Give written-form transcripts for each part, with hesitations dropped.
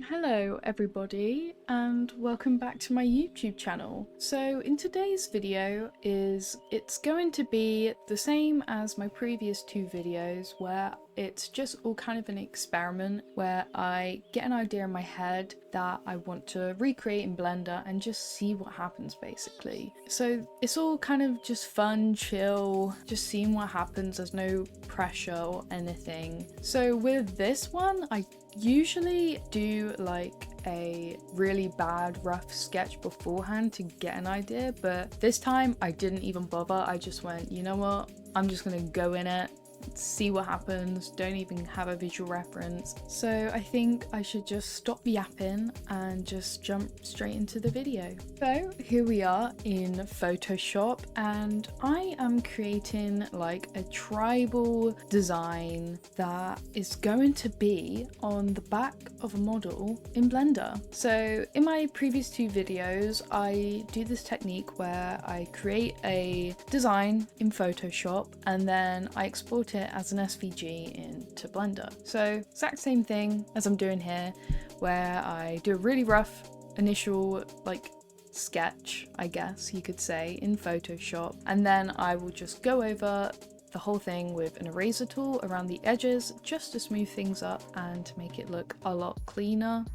Hello everybody and welcome back to my YouTube channel. So in today's video it's going to be the same as my previous two videos where it's just all kind of an experiment where I get an idea in my head that I want to recreate in Blender and just see what happens basically. So it's all kind of just fun, chill, just seeing what happens. There's no pressure or anything. So with this one, I usually do like a really bad rough sketch beforehand to get an idea, but this time I didn't even bother. I just went, you know what, I'm just gonna go in it, see what happens, don't even have a visual reference. So I think I should just stop yapping and just jump straight into the video. So here we are in Photoshop and I am creating like a tribal design that is going to be on the back of a model in Blender. So in my previous two videos I do this technique where I create a design in Photoshop and then I export it as an SVG into Blender. So exact same thing as I'm doing here, where I do a really rough initial like sketch, I guess you could say, in Photoshop, and then I will just go over the whole thing with an eraser tool around the edges just to smooth things up and to make it look a lot cleaner.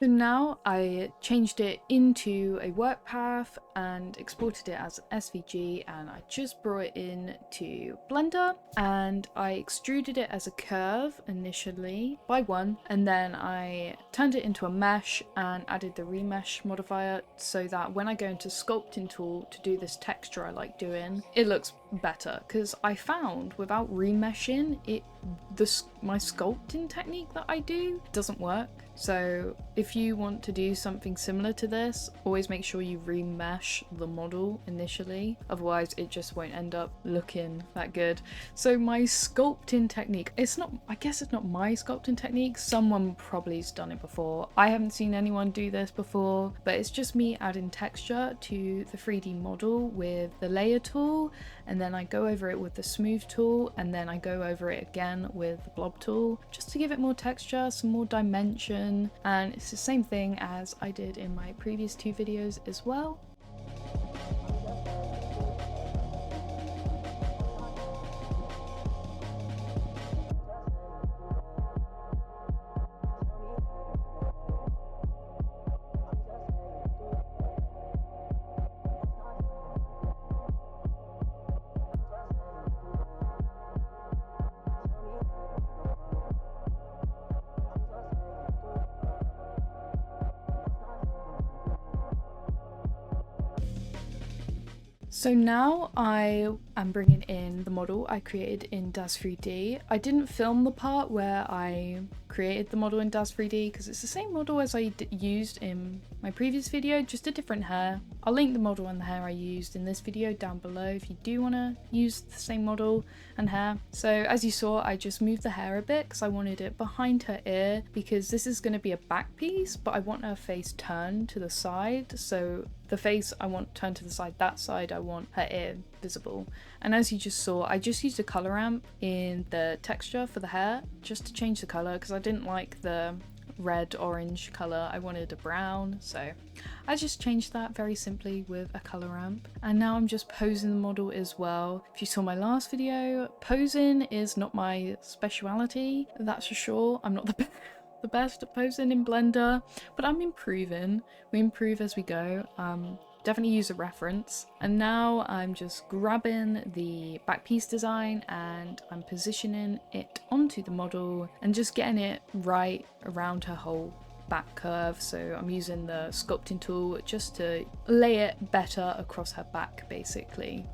So now I changed it into a work path and exported it as an SVG, and I just brought it in to Blender and I extruded it as a curve initially by one, and then I turned it into a mesh and added the remesh modifier so that when I go into sculpting tool to do this texture I like doing, it looks better, because I found without remeshing my sculpting technique that I do doesn't work. So if you want to do something similar to this, always make sure you remesh the model initially, otherwise it just won't end up looking that good. So my sculpting technique, I guess it's not my sculpting technique, someone probably's done it before. I haven't seen anyone do this before, but it's just me adding texture to the 3D model with the layer tool, and then I go over it with the smooth tool, and then I go over it again with the blob tool just to give it more texture, some more dimension. And it's the same thing as I did in my previous two videos as well. So now I am bringing in the model I created in DAZ 3D. I didn't film the part where I created the model in DAZ 3D because it's the same model as I used in my previous video, just a different hair. I'll link the model and the hair I used in this video down below if you do want to use the same model and hair. So as you saw, I just moved the hair a bit because I wanted it behind her ear, because this is going to be a back piece, but I want her face turned to the side. So the face I want turned to the side, that side I want her ear visible. And as you just saw, I just used a color ramp in the texture for the hair just to change the color because I didn't like the red orange color. I wanted a brown, so I just changed that very simply with a color ramp. And now I'm just posing the model as well. If you saw my last video, posing is not my speciality, that's for sure. I'm not the best at posing in Blender, but I'm improving. We improve as we go. Definitely use a reference. And now I'm just grabbing the back piece design and I'm positioning it onto the model and just getting it right around her whole back curve. So I'm using the sculpting tool just to lay it better across her back, basically.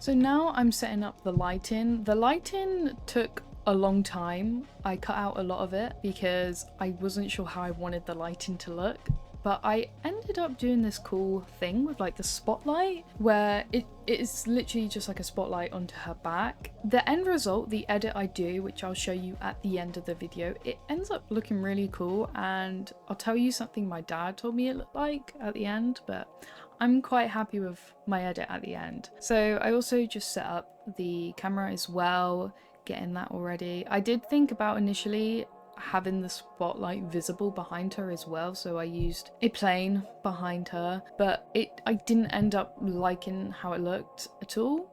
So now I'm setting up the lighting. The lighting took a long time. I cut out a lot of it because I wasn't sure how I wanted the lighting to look. But I ended up doing this cool thing with like the spotlight where it is literally just like a spotlight onto her back. The end result, the edit I do, which I'll show you at the end of the video, it ends up looking really cool, and I'll tell you something my dad told me it looked like at the end, but I'm quite happy with my edit at the end. So I also just set up the camera as well, getting that already. I did think about initially having the spotlight visible behind her as well, so I used a plane behind her, but I didn't end up liking how it looked at all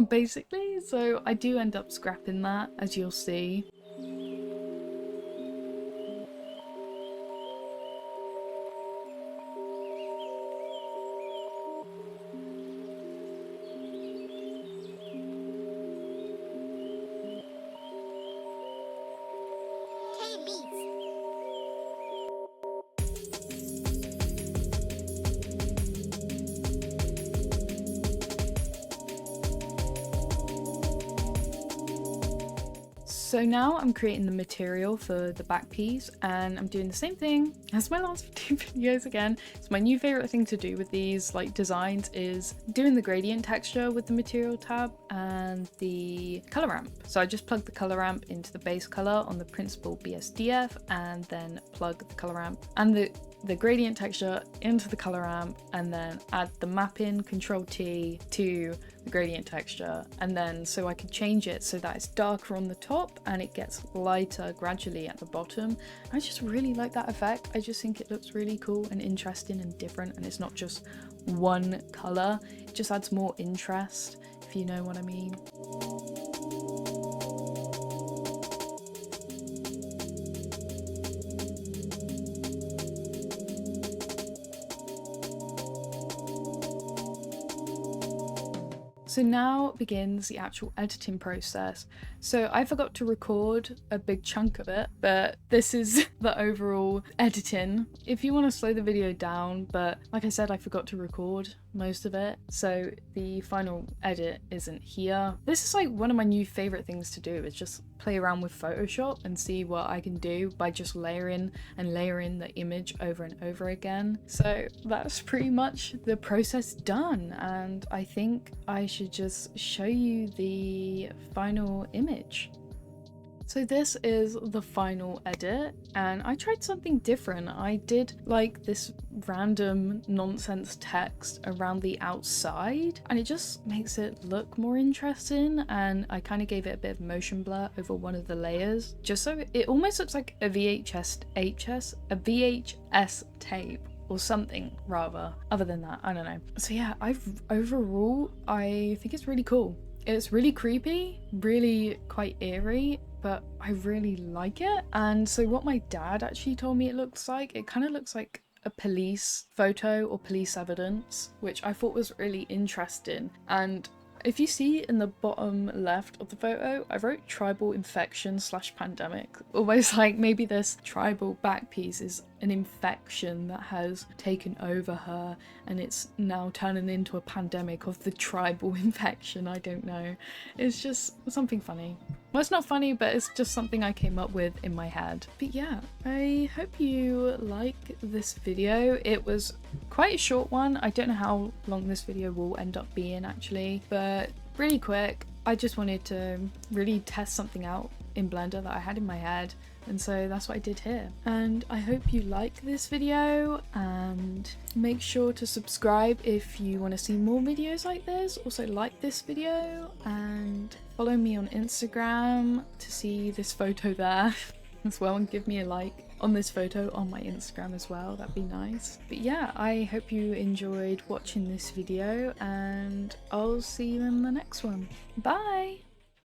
basically, so I do end up scrapping that, as you'll see. So now I'm creating the material for the back piece, and I'm doing the same thing as my last two videos again. It's my new favorite thing to do with these like designs is doing the gradient texture with the material tab and the color ramp. So I just plug the color ramp into the base color on the principal BSDF and then plug the color ramp and the gradient texture into the color ramp, and then add the mapping Control-T to the gradient texture, and then so I can change it so that it's darker on the top and it gets lighter gradually at the bottom. I just really like that effect. I just think it looks really cool and interesting and different, and it's not just one color. It just adds more interest, if you know what I mean. So now begins the actual editing process. So I forgot to record a big chunk of it, but this is the overall editing. If you want to slow the video down, but like I said, I forgot to record most of it, so the final edit isn't here. This is like one of my new favorite things to do, is just play around with Photoshop and see what I can do by just layering and layering the image over and over again. So that's pretty much the process done, and I think I should just show you the final image. So this is the final edit, and I tried something different. I did like this random nonsense text around the outside, and it just makes it look more interesting, and I kind of gave it a bit of motion blur over one of the layers, just so it almost looks like a VHS tape or something rather. Other than that, I don't know. So yeah, overall I think it's really cool. It's really creepy, really quite eerie, but I really like it. And so what my dad actually told me it looks like, it kind of looks like a police photo or police evidence, which I thought was really interesting. And if you see in the bottom left of the photo, I wrote tribal infection / pandemic. Almost like maybe this tribal back piece is an infection that has taken over her and it's now turning into a pandemic of the tribal infection. I don't know. It's just something funny. Well, it's not funny, but it's just something I came up with in my head. But yeah, I hope you like this video. It was quite a short one. I don't know how long this video will end up being actually, but really quick. I just wanted to really test something out in Blender that I had in my head, and so that's what I did here. And I hope you like this video, and make sure to subscribe if you want to see more videos like this. Also like this video and follow me on Instagram to see this photo there as well, and give me a like on this photo on my Instagram as well, that'd be nice. But yeah, I hope you enjoyed watching this video, and I'll see you in the next one. Bye!